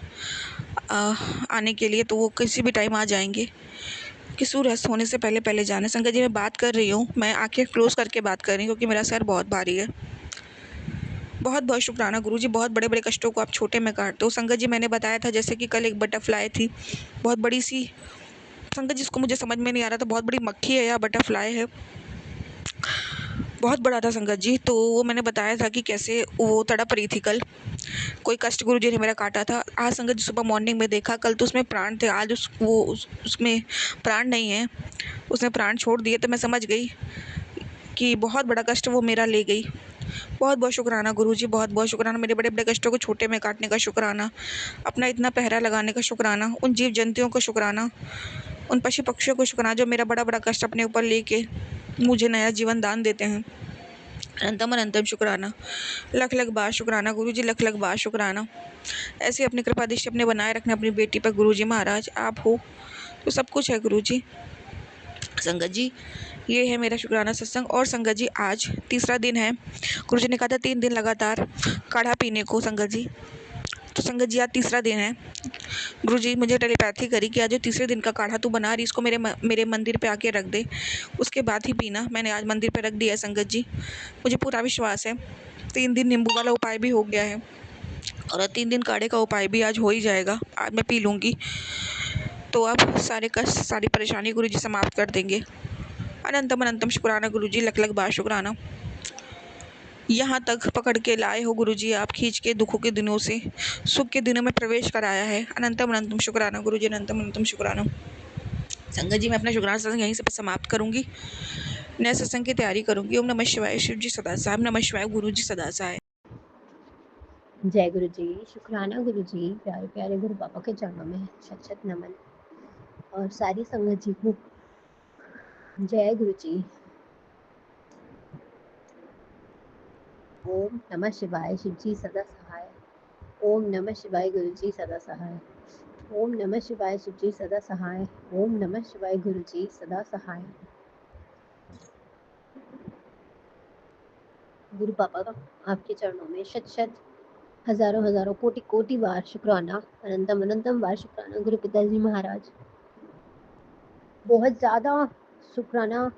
आने के लिए, तो वो किसी भी टाइम आ जाएंगे कि सूर्य अस्त होने से पहले पहले जाना है। संगत जी, मैं बात कर रही हूँ, मैं आंखें क्लोज करके बात कर रही हूँ क्योंकि मेरा सर बहुत भारी है। बहुत बहुत शुक्राना गुरुजी, बहुत बड़े बड़े कष्टों को आप छोटे में काटते हो। संगत जी, मैंने बताया था जैसे कि कल एक बटरफ्लाई थी, बहुत बड़ी सी, संगत जी इसको मुझे समझ में नहीं आ रहा था, बहुत बड़ी मक्खी है या बटरफ्लाई है, बहुत बड़ा था संगत जी। तो वो मैंने बताया था कि कैसे वो तड़प रही थी कल, कोई कष्ट गुरुजी ने मेरा काटा था। आज संगत जी सुबह मॉर्निंग में देखा, कल तो उसमें प्राण थे, आज उसमें प्राण नहीं है, उसने प्राण छोड़ दिए। तो मैं समझ गई कि बहुत बड़ा कष्ट वो मेरा ले गई। बहुत बहुत शुक्राना गुरुजी, बहुत बहुत शुक्राना, मेरे बड़े बड़े कष्टों को छोटे में काटने का शुक्राना, अपना इतना पहरा लगाने का शुक्राना, उन जीव जंतुओं को शुक्राना, उन पशु पक्षियों को शुक्राना जो मेरा बड़ा बड़ा कष्ट अपने ऊपर लेके मुझे नया जीवन दान देते हैं। अनंतम अनंतम शुक्राना, लख लख बार शुक्राना गुरुजी, लख लख बार शुक्राना। ऐसे अपनी कृपा दृष्टि अपने बनाए रखना अपनी बेटी पर गुरुजी महाराज, आप हो तो सब कुछ है गुरुजी। संगत जी, ये है मेरा शुक्राना सत्संग। और संगत जी, आज तीसरा दिन है, गुरुजी ने कहा था 3 दिन लगातार काढ़ा पीने को संगत जी। तो संगत जी, आज तीसरा दिन है। गुरुजी मुझे टेलीपैथी करी कि आज जो तीसरे दिन का काढ़ा तू बना रही, इसको मेरे मंदिर पे आके रख दे, उसके बाद ही पीना। मैंने आज मंदिर पे रख दिया है संगत जी, मुझे पूरा विश्वास है। 3 दिन नींबू वाला उपाय भी हो गया है और 3 दिन काढ़े का उपाय भी आज हो ही जाएगा, आज मैं पी लूँगी। तो अब सारे कष्ट, सारी परेशानी गुरुजी समाप्त कर देंगे। अनंतम अनंतम शुक्राना गुरुजी, लख लख बार शुक्राना। यहाँ तक पकड़ के लाए हो गुरुजी, आप खींच के दुखों के दिनों से सुख के दिनों में प्रवेश कराया है। अनंतम अनंतम शुक्राना गुरुजी, अनंतम अनंतम शुक्राना। संगत जी, मैं अपना शुक्राना सत्संग यहीं से समाप्त करूँगी, नए सत्संग की तैयारी करूँगी। ओम नमः शिवाय, शिव जी सदा साहब, नमः शिवाय, गुरु जी सदा साहब। जय गुरु जी, शुक्राना गुरु जी, प्यारे प्यारे गुरु बाबा के चरणों में शत शत नमन, और सारी संगत जी को जय गुरु जी। ओम नमः शिवाय, शिव जी सदा सहाय। ओम नमः शिवाय, गुरु जी सदा सहाय। ओम नमः शिवाय, शिव जी सदा सहाय। ओम नमः शिवाय, गुरु जी सदा सहाय। गुरु बाबा का आपके चरणों में शत शत हजारों हजारों कोटि कोटि बार शुक्राना, अनंतम अनंतम बार शुक्राना गुरु पिताजी महाराज। बहुत ज़्यादा शुक्राना,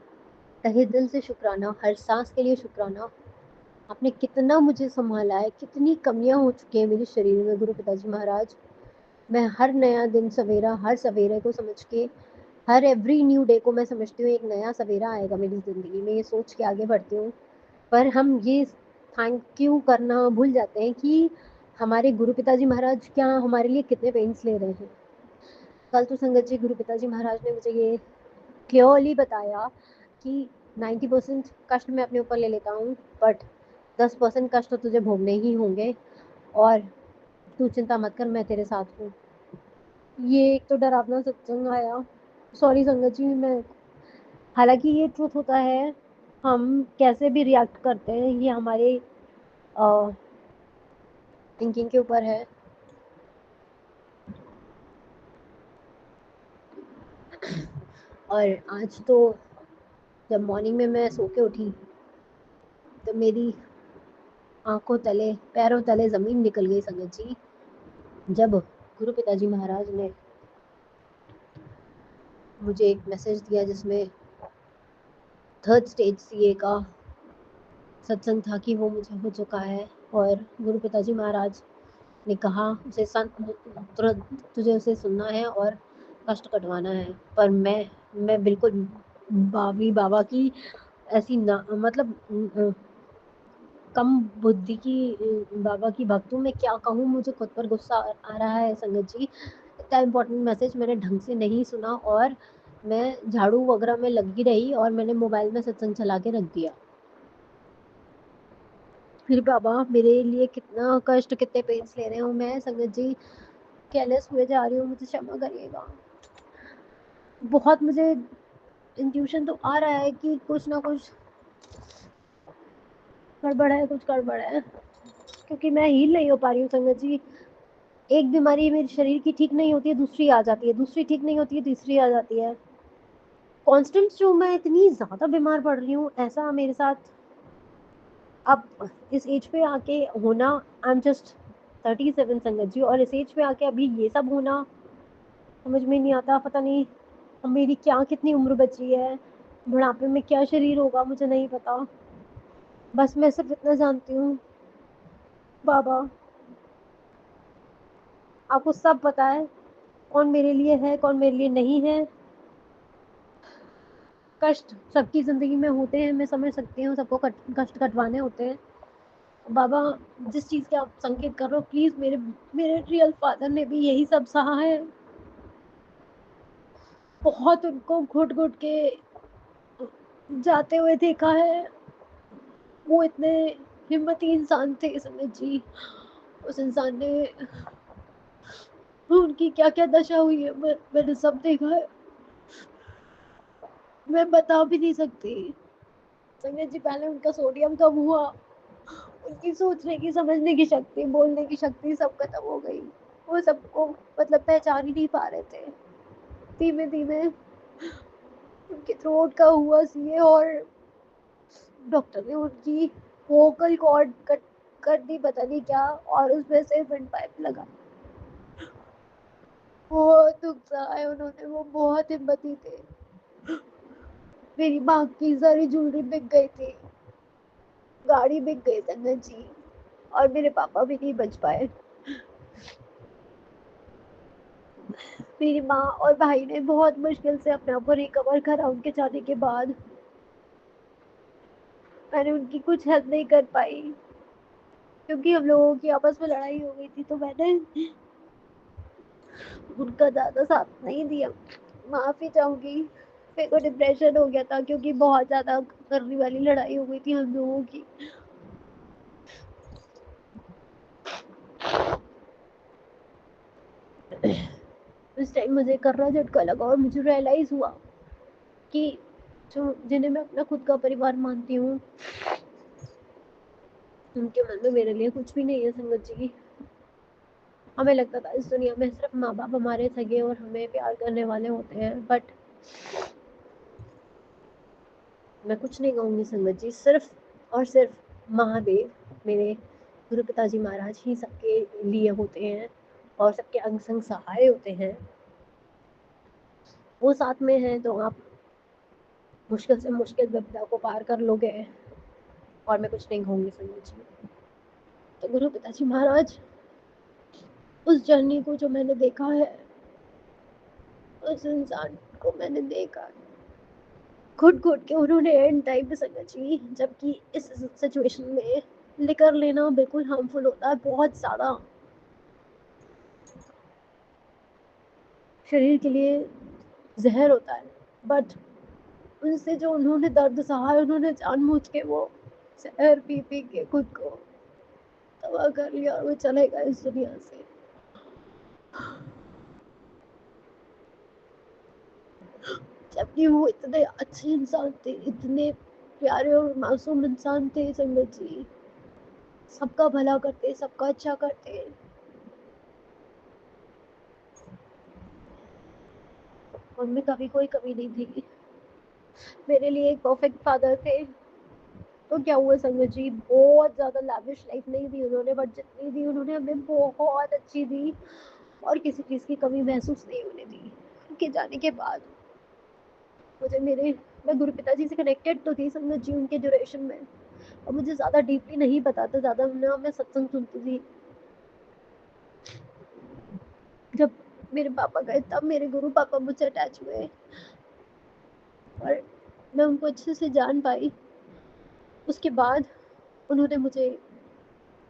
तहे दिल से शुक्राना, हर सांस के लिए शुक्राना। आपने कितना मुझे संभाला है, कितनी कमियां हो चुकी हैं मेरे शरीर में गुरु पिताजी महाराज। मैं हर नया दिन सवेरा, हर सवेरे को समझ के, हर एवरी न्यू डे को मैं समझती हूँ एक नया सवेरा आएगा मेरी ज़िंदगी में, ये सोच के आगे बढ़ती हूँ। पर हम ये थैंक यू करना भूल जाते हैं कि हमारे गुरु पिताजी महाराज क्या हमारे लिए कितने पेन्स ले रहे हैं। कल तो संगत जी गुरु पिताजी महाराज ने मुझे ये क्लियरली बताया कि 90% कष्ट मैं अपने ऊपर ले लेता हूँ, बट 10% कष्ट तो तुझे भोगने ही होंगे, और तू चिंता मत कर, मैं तेरे साथ हूँ। ये एक तो डरावना सत्संग आया। सॉरी संगत जी, मैं हालांकि ये ट्रूथ होता है, हम कैसे भी रिएक्ट करते हैं ये हमारे थिंकिंग के ऊपर है। और आज तो जब मॉर्निंग में मैं सो के उठी तो मेरी आंखों तले पैरों तले जमीन निकल गई संगत जी, जब गुरु पिताजी महाराज ने मुझे एक मैसेज दिया जिसमें 3rd स्टेज सीए का सत्संग था कि वो मुझे हो चुका है, और गुरु पिताजी महाराज ने कहा उसे तुरंत तुझे उसे सुनना है और कष्ट कटवाना है। पर मैं बिल्कुल बाबी बाबा की ऐसी ना मतलब कम बुद्धि की बाबा की भक्त हूँ। मैं क्या कहूँ, मुझे खुद पर गुस्सा आ रहा है संगत जी। इतना इम्पोर्टेंट मैसेज मैंने ढंग से नहीं सुना, और मैं झाड़ू वगैरह में लगी रही और मैंने मोबाइल में सत्संग चला के रख दिया। फिर बाबा मेरे लिए कितना कष्ट, कितने पेन्स ले रहे हूँ मैं संगत जी, केयरलेस हुए जा रही हूँ, मुझे क्षमा करिएगा। बहुत मुझे इंट्यूशन तो आ रहा है कि कुछ ना कुछ गड़बड़ है, कुछ गड़बड़ है, क्योंकि मैं हील नहीं हो पा रही हूँ संगत जी। एक बीमारी मेरे शरीर की ठीक नहीं होती है, दूसरी आ जाती है, दूसरी ठीक नहीं होती है, तीसरी आ जाती है। कांस्टेंट जो मैं इतनी ज्यादा बीमार पड़ रही हूँ, ऐसा मेरे साथ अब इस एज पे आके होना। आई एम जस्ट 37 संगत जी, और इस एज पे आके अभी ये सब होना समझ में नहीं आता। पता नहीं अब मेरी क्या कितनी उम्र बची है, बुढ़ापे में क्या शरीर होगा मुझे नहीं पता। बस मैं सिर्फ इतना जानती हूँ बाबा, आपको सब पता है कौन मेरे लिए है, कौन मेरे लिए नहीं है। कष्ट सबकी जिंदगी में होते हैं, मैं समझ सकती हूँ, सबको कष्ट कटवाने होते हैं। बाबा जिस चीज के आप संकेत कर रहे हो, प्लीज मेरे मेरे रियल फादर ने भी यही सब सहा है। बहुत उनको घुट घुट के जाते हुए देखा है। वो इतने हिम्मती इंसान थे संगत जी। उस इंसान ने, उनकी क्या क्या दशा हुई है मैंने सब देखा है, मैं बता भी नहीं सकती संगत जी। पहले उनका सोडियम कम हुआ, उनकी सोचने की, समझने की शक्ति, बोलने की शक्ति सब खत्म हो गई। वो सबको मतलब पहचान ही नहीं पा रहे थे। धीमे धीमे उनके थ्रोट का हुआ सीए, और डॉक्टर ने उनकी वोकल कॉर्ड कट कर दी, पता नहीं क्या, और उसमें से विंड पाइप लगा। बहुत दुख सहा है उन्होंने, वो बहुत हिम्मती थे। मेरी माँ की सारी ज्वेलरी बिक गई थी, गाड़ी बिक गई संगत जी, और मेरे पापा भी नहीं बच पाए। मेरी माँ और भाई ने बहुत मुश्किल से अपने आप को रिकवर करा उनके जाने के बाद। मैंने उनकी कुछ हेल्प नहीं कर पाई, क्योंकि हम लोगों की आपस में लड़ाई हो गई थी, तो मैंने उनका ज्यादा साथ नहीं दिया। माफी चाहूंगी, मेरे को डिप्रेशन हो गया था क्योंकि बहुत ज्यादा करने वाली लड़ाई हो गई थी हम लोगों की। उस टाइम मुझे कर्रा झटका लगा और मुझे रियलाइज हुआ कि जो जिन्हें मैं अपना खुद का परिवार मानती हूँ, उनके मन में मेरे लिए कुछ भी नहीं है संगत जी। हमें लगता था इस दुनिया में सिर्फ माँ बाप हमारे सगे और हमें प्यार करने वाले होते हैं, बट मैं कुछ नहीं कहूँगी संगत जी। सिर्फ और सिर्फ महादेव, मेरे गुरु पिताजी महाराज ही सबके लिए होते हैं और सबके अंग संग सहाय होते हैं। वो साथ में है तो आप मुश्किल से मुश्किल विपदा को पार कर लोगे, और मैं कुछ नहीं कहूँगी संगत जी। तो गुरु पिताजी महाराज, उस जर्नी को जो मैंने देखा है, उस इंसान को मैंने देखा, घुट घुट के उन्होंने एंड टाइम पे संगत जी, जबकि इस सिचुएशन में लिकर लेना बिल्कुल हार्मफुल होता है, बहुत ज़्यादा शरीर के लिए ज़हर होता है। बट उनसे जो उन्होंने दर्द सहा है, उन्होंने जानबूझ के वो ज़हर पी के खुद को तबाह कर लिया और वो चले गए इस दुनिया से। जबकि वो इतने अच्छे इंसान थे, इतने प्यारे और मासूम इंसान थे संगत जी। सबका भला करते, सबका अच्छा करते। उनमें कभी कोई कमी नहीं थी। मेरे लिए एक परफेक्ट फादर थे। तो क्या हुआ संगत जी, बहुत ज़्यादा लाविश लाइफ नहीं दी उन्होंने, बट जितनी दी उन्होंने हमें बहुत अच्छी दी और किसी चीज़ की कमी महसूस नहीं होने दी। उनके जाने के बाद मुझे मैं गुरु पिताजी से कनेक्टेड तो थी संगत जी उनके ड्यूरेशन में, और मुझे ज़्यादा डीपली नहीं पता था, ज़्यादा ना मैं सत्संग सुनती थी। जब मेरे पापा गए तब मेरे गुरु पापा मुझसे अटैच हुए और मैं उनको अच्छे से जान पाई। उसके बाद उन्होंने मुझे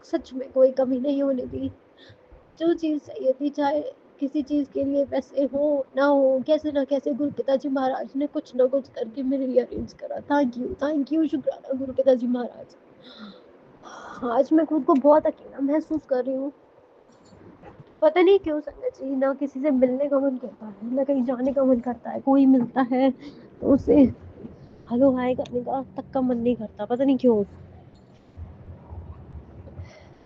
सच में कोई कमी नहीं होने दी। जो चीज़ चाहिए थी, चाहे किसी चीज़ के लिए पैसे हो ना हो, कैसे ना कैसे गुरु पिताजी महाराज ने कुछ ना कुछ करके मेरे लिए अरेंज करा। थैंक यू, शुक्राना गुरु पिताजी महाराज। आज मैं खुद को बहुत अकेला महसूस कर रही हूँ। पता नहीं क्यों संगत जी, ना किसी से मिलने का मन करता है, ना कहीं जाने का मन करता है। कोई मिलता है तो उससे हेलो हाय करने का तक का मन नहीं करता, पता नहीं क्यों।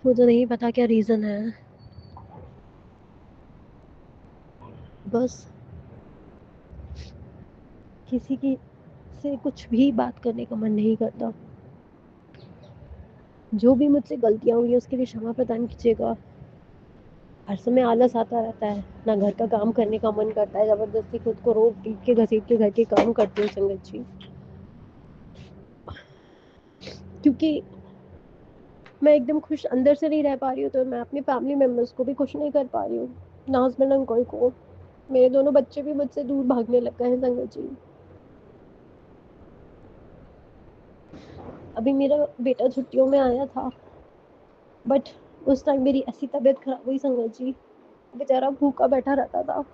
मुझे नहीं पता क्या रीज़न है। बस किसी की से कुछ भी बात करने का मन नहीं करता। जो भी मुझसे गलतियाँ हुई हैं उसके लिए क्षमा प्रदान कीजिएगा। हर समय आलस आता रहता है, ना घर का काम करने का मन करता है, ज़बरदस्ती खुद को रोक पीट के घसीट के घर के काम करती हूँ संगत जी। क्योंकि मैं एकदम खुश अंदर से नहीं रह पा रही हूँ, तो मैं अपने फैमिली मेम्बर्स को भी खुश नहीं कर पा रही हूँ, ना हस्बैंड अंकल को। मेरे दोनों बच्चे भी मुझसे दूर भागने लग गए हैं संगत जी। अभी मेरा बेटा छुट्टियों में आया था, बट उस टाइम मेरी ऐसी तबीयत खराब हुई संगत जी, बेचारा भूखा बैठा रहता था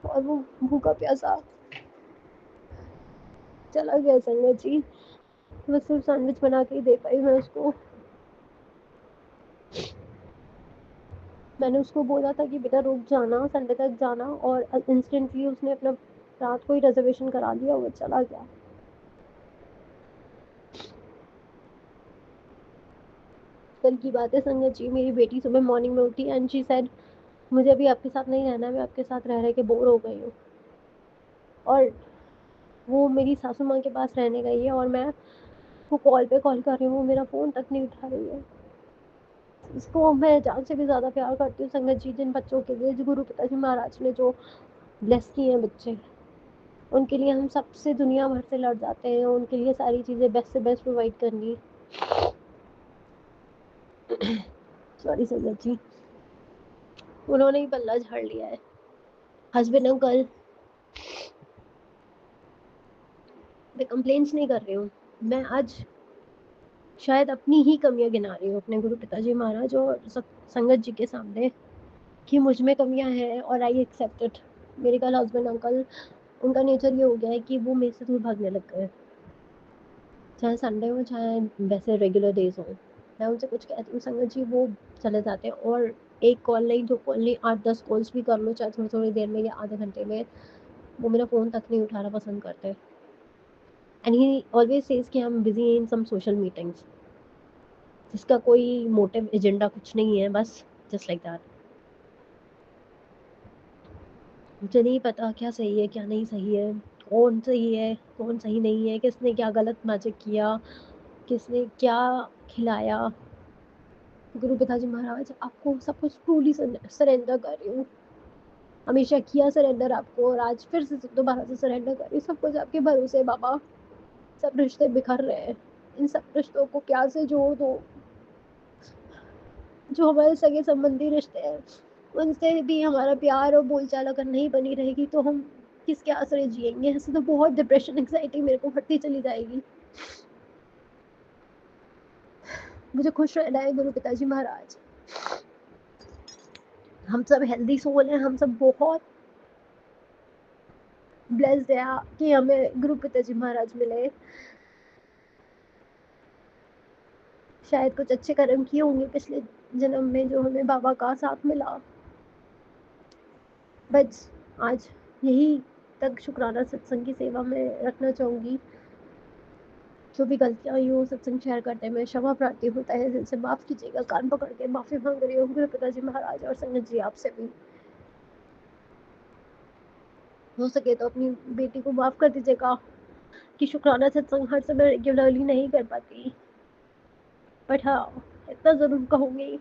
और वो भूखा प्यासा चला गया संगत जी। मैं सिर्फ सैंडविच बना के ही दे पाई मैं उसको। मैंने उसको बोला था कि बेटा रुक जाना, संडे तक जाना, और इंस्टेंटली उसने अपना रात को ही रिजर्वेशन करा लिया, वो चला गया। कल की बात है संगत जी, मेरी बेटी सुबह मॉर्निंग में उठी एंड शी सेड मुझे अभी आपके साथ नहीं रहना है, मैं आपके साथ रह के बोर हो गई हूँ। और वो मेरी सासू माँ के पास रहने गई है और मैं वो कॉल पे कॉल कर रही हूँ, वो मेरा फ़ोन तक नहीं उठा रही है। इसको मैं जान से भी ज़्यादा प्यार करती हूँ संगत जी। जिन बच्चों के लिए जो गुरु पिताजी महाराज ने जो ब्लेस किए हैं बच्चे, उनके लिए हम सबसे दुनिया भर से लड़ जाते हैं, उनके लिए सारी चीज़ें बेस्ट से बेस्ट प्रोवाइड करनी। सॉरी संगत जी, उन्होंने ही पल्ला झाड़ लिया है। हस्बैंड अंकल, मैं कंप्लेंट्स नहीं कर रही हूँ, मैं आज शायद अपनी ही कमियां गिना रही हूँ अपने गुरु पिताजी महाराज और संगत जी के सामने कि मुझ में कमियां हैं और आई एक्सेप्ट इट। मेरे कल हस्बैंड अंकल, उनका नेचर ये हो गया है कि वो मेरे से दूर भागने लग गए, चाहे संडे हो चाहे वैसे रेगुलर डेज हो। मैं उनसे कुछ कहती हूँ संगत जी, वो चले जाते हैं, और एक कॉल नहीं, दो कॉल नहीं, 8-10 कॉल्स भी कर लो चाहे थोड़ी थोड़ी देर में या आधे घंटे में, वो मेरा फ़ोन तक नहीं उठाना पसंद करते। एंड ही ऑलवेज सेज कि I am busy in some social meetings, जिसका कोई मोटिव एजेंडा कुछ नहीं है, बस जस्ट लाइक दैट। मुझे नहीं पता क्या सही है क्या नहीं सही है, कौन सही है कौन सही नहीं है, किसने क्या गलत मैजिक किया, किसने क्या खिलाया। गुरु पिताजी महाराज, आपको सब कुछ ट्रूली सरेंडर कर रही हूँ। हमेशा किया सरेंडर आपको, और आज फिर से दोबारा से सरेंडर कर रही हूँ। सब कुछ आपके भरोसे बाबा। सब रिश्ते बिखर रहे हैं, इन सब रिश्तों को प्यार से जोड़ दो। जो हमारे सगे संबंधी रिश्ते हैं, उनसे भी हमारा प्यार और बोलचाल अगर नहीं बनी रहेगी तो हम किसके आसरे जिएंगे। ऐसे तो बहुत डिप्रेशन एंग्जाइटी मेरे को बढ़ती चली जाएगी। मुझे खुश रहना है गुरु पिताजी महाराज। हम सब हेल्दी सोल हैं, हम सब बहुत ब्लेस्ड है कि हमें गुरु पिताजी महाराज मिले। शायद कुछ अच्छे कर्म किए होंगे पिछले जन्म में जो हमें बाबा का साथ मिला। बस आज यही तक शुक्राना सत्संग की सेवा में रखना चाहूँगी। जो भी गलतियाँ हुई हो सत्संग शेयर करने में क्षमा प्रार्थी होता है, दिल से माफ़ कीजिएगा। कान पकड़ के माफ़ी मांग रही हूँ गुरु पिताजी महाराज और संगत जी आपसे भी। हो सके तो अपनी बेटी को माफ़ कर दीजिएगा कि शुक्राना सत्संग हर समय रेगुलरली नहीं कर पाती। बट हाँ, इतना ज़रूर कहूँगी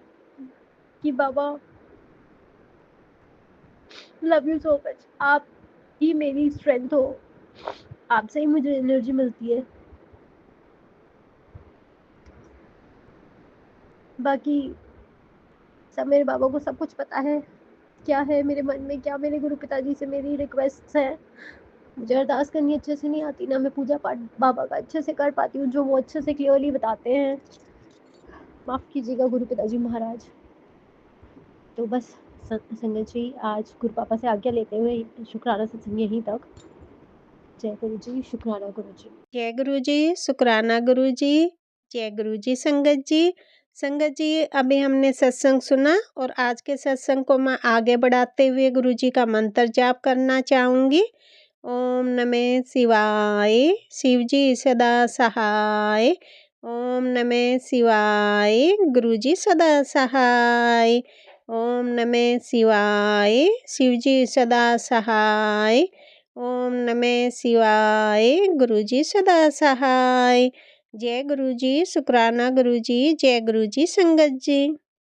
कि बाबा लव यू सो मच। आप ही मेरी स्ट्रेंथ हो, आपसे ही मुझे एनर्जी मिलती है। बाकी सब मेरे बाबा को सब कुछ पता है, क्या है मेरे मन में, क्या मेरे गुरु पिताजी से मेरी रिक्वेस्ट्स हैं। मुझे अरदास करनी अच्छे से नहीं आती, ना मैं पूजा पाठ बाबा का अच्छे से कर पाती हूँ जो वो अच्छे से क्लियरली बताते हैं। माफ़ कीजिएगा गुरु पिताजी महाराज। तो बस संगत जी आज गुरु पापा से आज्ञा लेते हुए शुक्राना सत्संग यहीं तक। जय गुरु जी, शुक्राना गुरु जी। जय गुरु जी, शुक्राना गुरु जी। जय गुरु जी संगत जी। संगत जी अभी हमने सत्संग सुना और आज के सत्संग को मैं आगे बढ़ाते हुए गुरु जी का मंत्र जाप करना चाहूँगी। ओम नमः शिवाय, शिव जी सदा सहाय। ओम नमः शिवाय, गुरु जी सदा सहाय। ओम नमः शिवाय, शिव जी सदा सहाय। ओम नमः शिवाय, गुरु जी सदा सहाय। जय गुरु जी, शुक्राना गुरु जी, जय गुरु जी संगत जी।